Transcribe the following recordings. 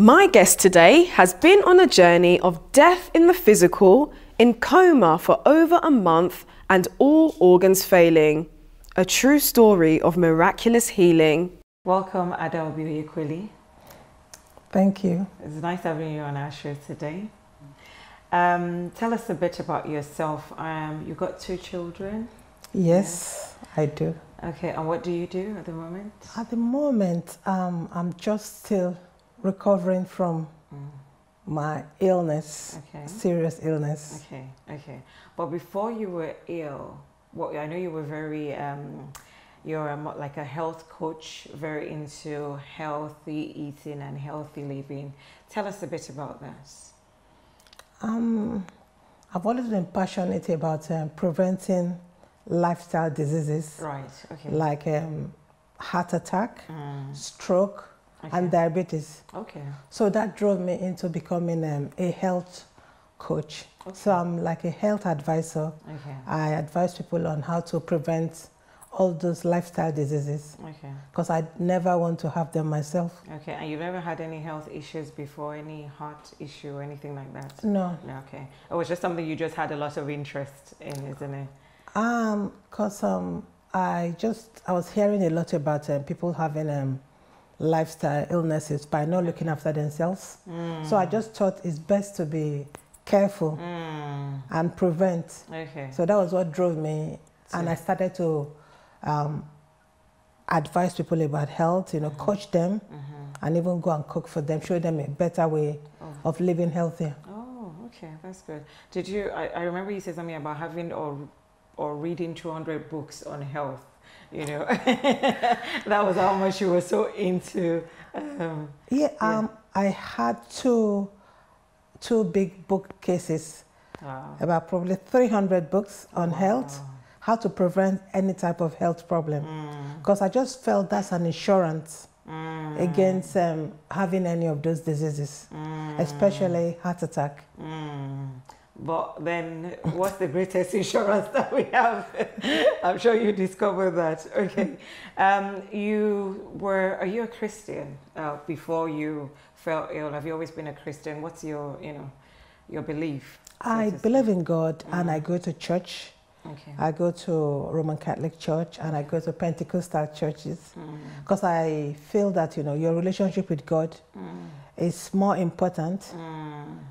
My guest today has been on a journey of death in the physical, in coma for over a month and all organs failing. A true story of miraculous healing. Welcome, Adaobi Onyekweli. Thank you. It's nice having you on our show today. Tell us a bit about yourself. You've got 2 children? Yes, I do. Okay, and what do you do at the moment? At the moment, I'm just still recovering from my illness, serious illness. Okay. But before you were ill, I know you were very, you're like a health coach, very into healthy eating and healthy living. Tell us a bit about that. I've always been passionate about preventing lifestyle diseases. Right, okay. Like heart attack, stroke, and diabetes. Okay. So that drove me into becoming a health coach. Okay. So I'm like a health advisor. Okay. I advise people on how to prevent all those lifestyle diseases. Okay. Because I never want to have them myself. Okay, and you've never had any health issues before, any heart issue or anything like that? No. No, okay. It was just something you just had a lot of interest in, isn't it? Because I was hearing a lot about people having lifestyle illnesses by not looking after themselves. So I just thought it's best to be careful and prevent. Okay. So that was what drove me, and I started to advise people about health, coach them, and even go and cook for them, show them a better way of living healthier. Oh, okay, that's good. Did you, I remember you said something about having or reading 200 books on health, that was how much you were so into. I had two big bookcases, about probably 300 books on health, how to prevent any type of health problem. Because I just felt that's an insurance against having any of those diseases, especially heart attack. But then, what's the greatest insurance that we have? I'm sure you discovered that. Okay. Are you a Christian before you fell ill? Have you always been a Christian? What's your belief? I believe in God, and I go to church. Okay. I go to Roman Catholic Church, and I go to Pentecostal churches, because I feel that your relationship with God is more important,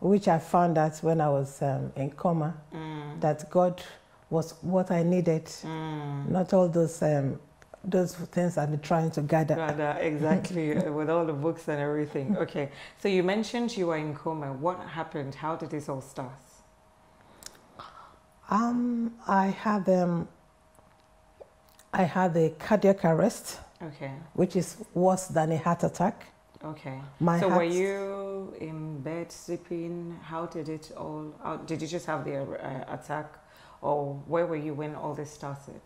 which I found out when I was in coma, that God was what I needed, not all those things I've been trying to gather. Exactly, with all the books and everything. Okay, so you mentioned you were in coma. What happened? How did this all start? I had a cardiac arrest, which is worse than a heart attack. Okay. So were you in bed sleeping? How did it all? Did you just have the attack, or where were you when all this started?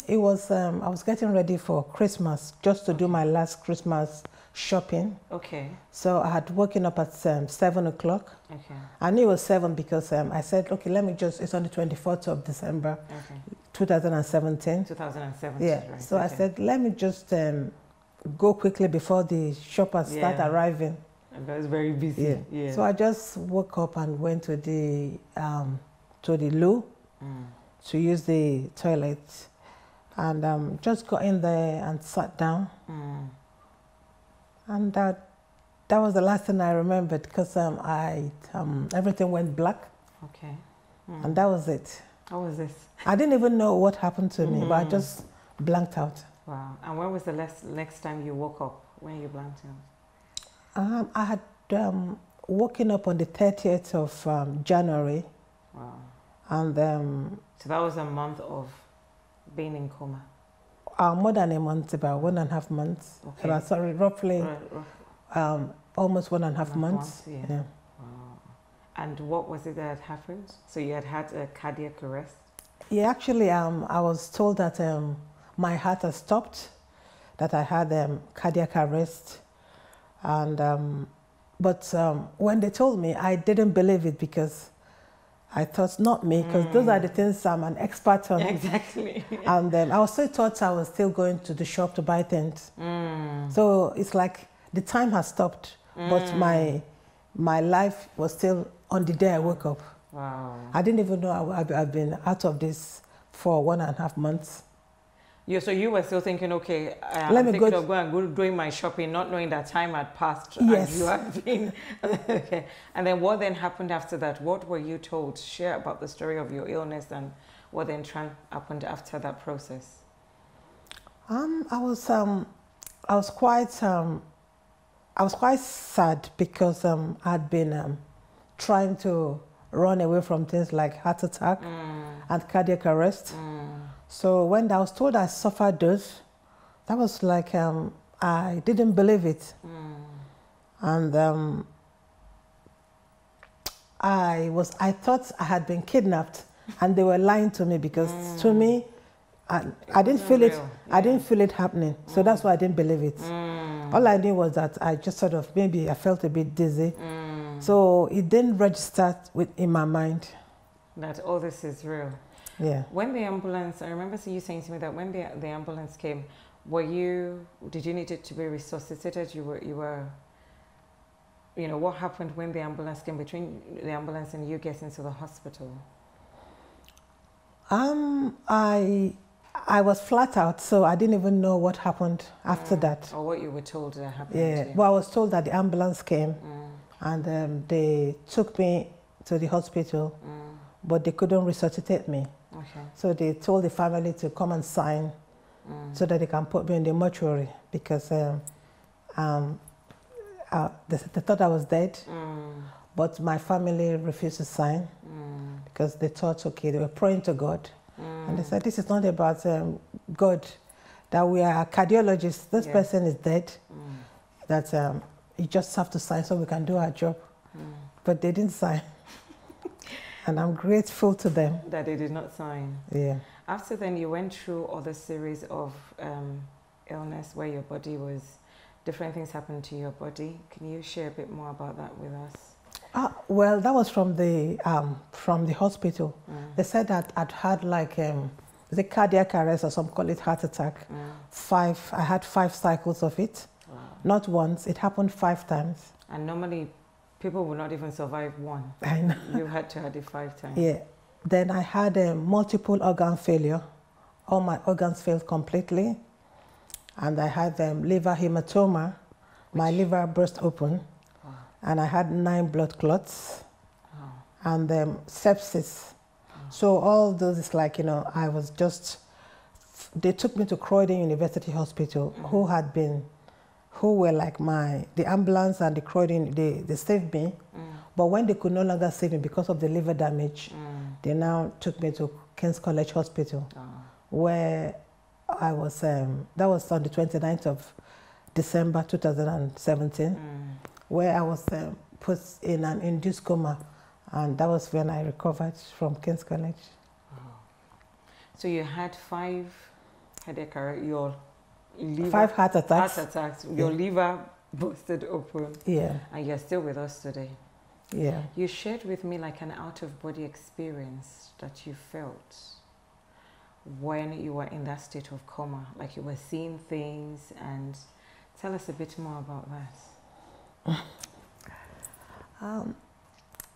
It was I was getting ready for Christmas, just to do my last Christmas shopping. Okay. So I had woken up at 7 o'clock. Okay. I knew it was 7 because I said, okay, let me just. It's on the 24th of December, 2017. 2017. Yeah. Right. So I said, let me just go quickly before the shoppers start arriving. And that was very busy. Yeah. So I just woke up and went to the loo to use the toilet, and just got in there and sat down. And that was the last thing I remembered, because everything went black. Okay. And that was it. How was this? I didn't even know what happened to me, but I just blanked out. Wow. And when was the next time you woke up, when you blanked out? I had woken up on the 30th of January. Wow. And so that was a month of being in coma? More than a month, about 1.5 months. Okay. Roughly almost 1.5 months. Yeah. Wow. And what was it that had happened? So you had a cardiac arrest? Yeah, actually, I was told that my heart had stopped, that I had cardiac arrest. And but when they told me, I didn't believe it, because I thought, not me, because those are the things I'm an expert on. Exactly. And I also thought I was still going to the shop to buy things. So it's like the time has stopped, but my life was still on the day I woke up. Wow. I didn't even know I've been out of this for 1.5 months. Yeah, so you were still thinking, okay, I'm thinking of going and doing my shopping, not knowing that time had passed. Yes. And you have been. Okay. And then what then happened after that? What were you told? Share about the story of your illness and what then happened after that process. I was quite sad because I'd been trying to run away from things like heart attack and cardiac arrest. So when I was told I suffered those, that was like I didn't believe it, and I thought I had been kidnapped, and they were lying to me because to me, I didn't feel it. Yeah. I didn't feel it happening, so that's why I didn't believe it. All I knew was that I just sort of maybe I felt a bit dizzy, so it didn't register in my mind that all this is real. Yeah. When the ambulance, I remember you saying to me that when the ambulance came, did you need it to be resuscitated? You were, what happened when the ambulance came, between the ambulance and you getting to the hospital? I was flat out, so I didn't even know what happened after that. Or what you were told that happened. Yeah, well, I was told that the ambulance came and they took me to the hospital, but they couldn't resuscitate me. Okay. So they told the family to come and sign so that they can put me in the mortuary because they thought I was dead, but my family refused to sign because they thought, okay, they were praying to God. And they said, this is not about God, that we are cardiologists, this person is dead, that you just have to sign so we can do our job. But they didn't sign. And I'm grateful to them. That they did not sign. Yeah. After then, you went through other series of illness where your body was, different things happened to your body. Can you share a bit more about that with us? Well, that was from the hospital. They said that I'd had like the cardiac arrest, or some call it heart attack. I had 5 cycles of it. Wow. Not once, it happened 5 times. And normally, people will not even survive one. I know. You had to have it 5 times. Yeah. Then I had multiple organ failure. All my organs failed completely. And I had liver hematoma. My liver burst open. Wow. And I had 9 blood clots. Wow. And sepsis. Wow. So all those is like, I was just, they took me to Croydon University Hospital, who were like the ambulance and the Croydon, they saved me. But when they could no longer save me because of the liver damage, they now took me to King's College Hospital, where I was, that was on the 29th of December 2017, where I was put in an induced coma, and that was when I recovered from King's College. So you had 5 headache, your liver, 5 heart attacks. Heart attacks. Your liver busted open. Yeah. And you're still with us today. Yeah. You shared with me like an out-of-body experience that you felt when you were in that state of coma, like you were seeing things, and tell us a bit more about that.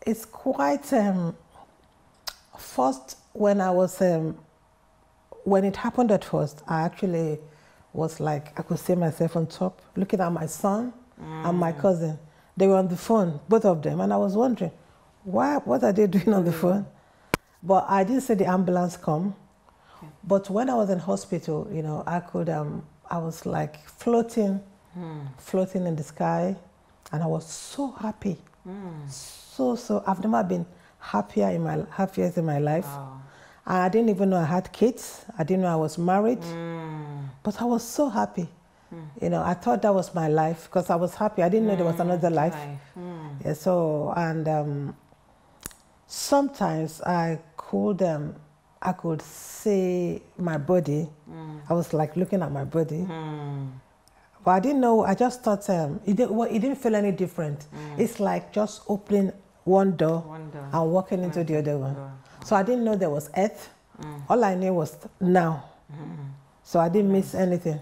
It's quite, first when I was, when it happened at first, I actually was like, I could see myself on top, looking at my son and my cousin. They were on the phone, both of them, and I was wondering, what are they doing on the phone? But I didn't see the ambulance come. Okay. But when I was in hospital, I was like floating in the sky, and I was so happy. So I've never been happier in my life. Wow. I didn't even know I had kids. I didn't know I was married, but I was so happy. I thought that was my life because I was happy. I didn't know there was another life. Yeah, so, and sometimes I could see my body. I was like looking at my body. But I didn't know, I just thought it didn't feel any different. It's like just opening one door and walking into the other one. So I didn't know there was earth. All I knew was now. So I didn't miss anything.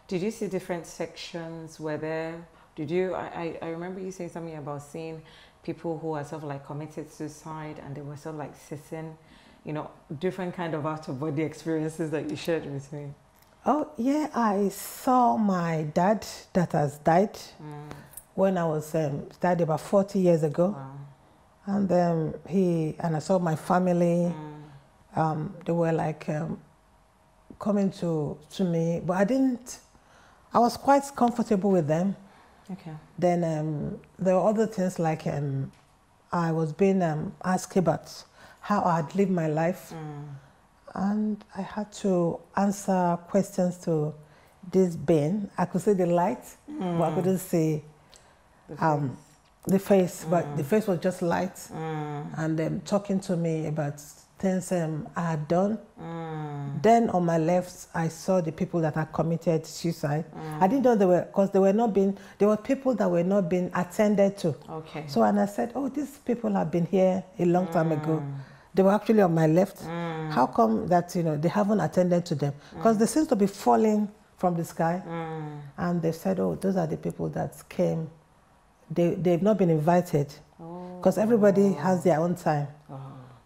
Did you see different sections? Were there? Did you? I remember you saying something about seeing people who are sort of like committed suicide, and they were sort of like sitting, you know, different kind of out of body experiences that you shared with me. Oh yeah, I saw my dad that has died when I was died about 40 years ago. Wow. And I saw my family. They were like coming to me, but I was quite comfortable with them. Okay. Then there were other things like I was being asked about how I had lived my life. And I had to answer questions to this being. I could see the light, but I couldn't see the face, but the face was just light. And talking to me about things I had done. Then on my left, I saw the people that had committed suicide. I didn't know they were, because there were people that were not being attended to. Okay. So, and I said, oh, these people have been here a long time ago. They were actually on my left. How come that, you know, they haven't attended to them? Because they seem to be falling from the sky. And they said, oh, those are the people that came. They've not been invited. Because everybody has their own time.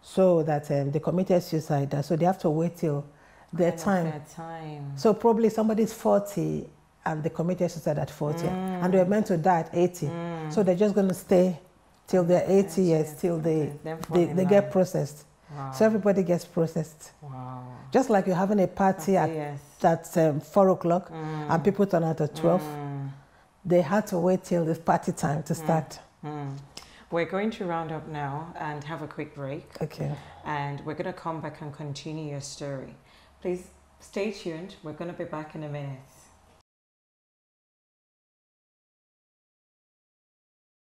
So that they committed suicide. So they have to wait till their time. So probably somebody's 40 and they committed suicide at 40. And they were meant to die at 80. So they're just going to stay till they're 80 years, till they get processed. Wow. So everybody gets processed. Wow. Just like you're having a party at 4 o'clock and people turn out at 12. They had to wait till the party time to start. We're going to round up now and have a quick break. Okay. And we're going to come back and continue your story. Please stay tuned. We're going to be back in a minute.